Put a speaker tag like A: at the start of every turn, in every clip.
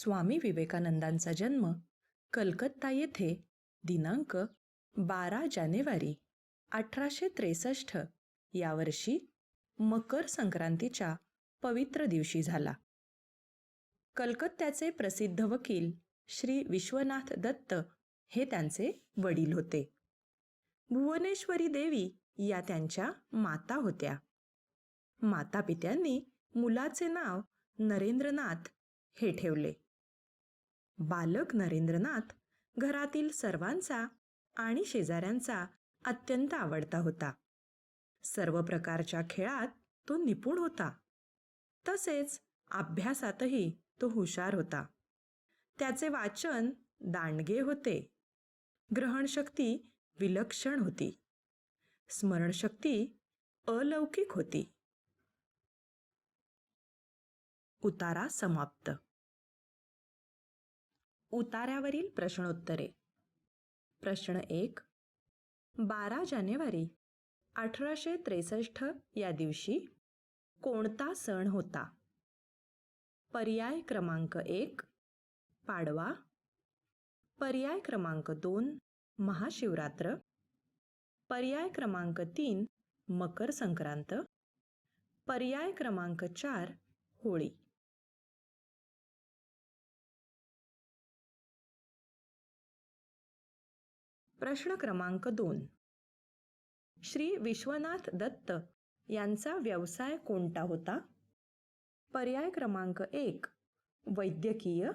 A: स्वामी विवेकानंदांचा जन्म कलकत्ता येथे दिनांक 12 जानेवारी 1863 या वर्षी मकर संक्रांतीच्या पवित्र दिवशी झाला. कलकत्त्याचे प्रसिद्ध वकील श्री विश्वनाथ दत्त हे त्यांचे वडील होते. भुवनेश्वरी देवी या त्यांच्या माता होत्या. मातापित्यांनी मुलाचे नाव नरेंद्रनाथ हे ठेवले. बालक नरेंद्रनाथ घरातील सर्वांचा आणि शेजाऱ्यांचा अत्यंत आवडता होता. सर्व प्रकारच्या खेळात तो निपुण होता. तसेच अभ्यासातही तो हुशार होता. त्याचे वाचन दांडगे होते. ग्रहणशक्ती विलक्षण होती. स्मरणशक्ती अलौकिक होती. उतारा समाप्त. उतार्यावरील प्रश्नोत्तरे. प्रश्न 1. 12 जानेवारी 1863 या दिवशी कोणता सण होता? पर्याय क्रमांक 1 पाडवा, पर्याय क्रमांक 2 महाशिवरात्र, पर्याय क्रमांक 3 मकर संक्रांत, पर्याय क्रमांक 4 होळी. प्रश्न क्रमांक 2. श्री विश्वनाथ दत्त यांचा व्यवसाय कोणता होता? पर्याय क्रमांक 1 वैद्यकीय,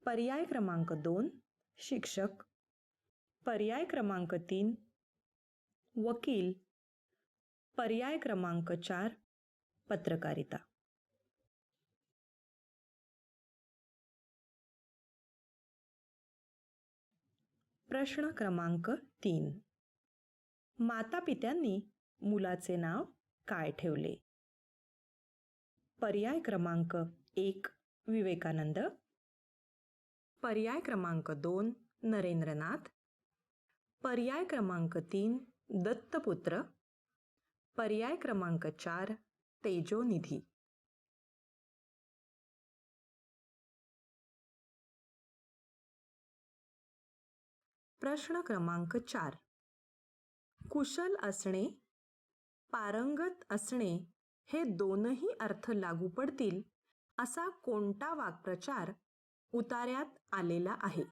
A: पर्याय क्रमांक 2 शिक्षक, पर्याय क्रमांक 3 वकील, पर्याय क्रमांक 4 पत्रकारिता. प्रश्न क्रमांक 3. मातापित्यांनी मुलाचे नाव काय ठेवले? पर्याय क्रमांक 1 विवेकानंद, पर्याय क्रमांक 2 नरेंद्रनाथ, पर्याय क्रमांक 3 दत्तपुत्र, पर्याय क्रमांक 4 तेजोनिधी. प्रश्न क्रमांक 4. कुशल असणे, पारंगत असणे हे दोनही अर्थ लागू पडतील असा कोणता वाक्प्रचार उतार्यात आलेला आहे?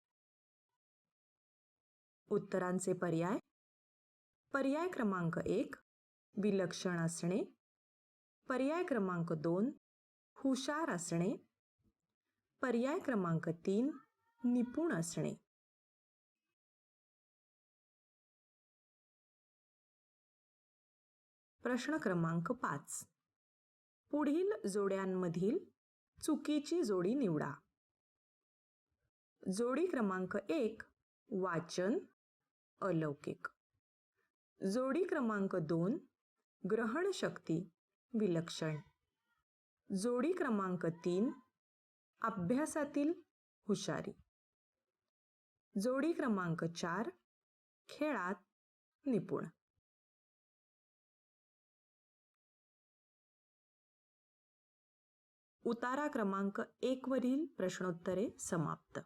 A: उत्तरांचे पर्याय. पर्याय क्रमांक 1 विलक्षण असणे, पर्याय क्रमांक 2 हुशार असणे, पर्याय क्रमांक 3 निपुण असणे. प्रश्न क्रमांक 5. पुढील जोड्यांमधील चुकीची जोडी निवडा. जोडी क्रमांक 1 वाचन अलौकिक, जोडी क्रमांक 2 ग्रहणशक्ती विलक्षण, जोडी क्रमांक 3 अभ्यासातील हुशारी, जोडी क्रमांक 4 खेळात निपुण. उतारा क्रमांक 1 वरील प्रश्नोत्तरे समाप्त.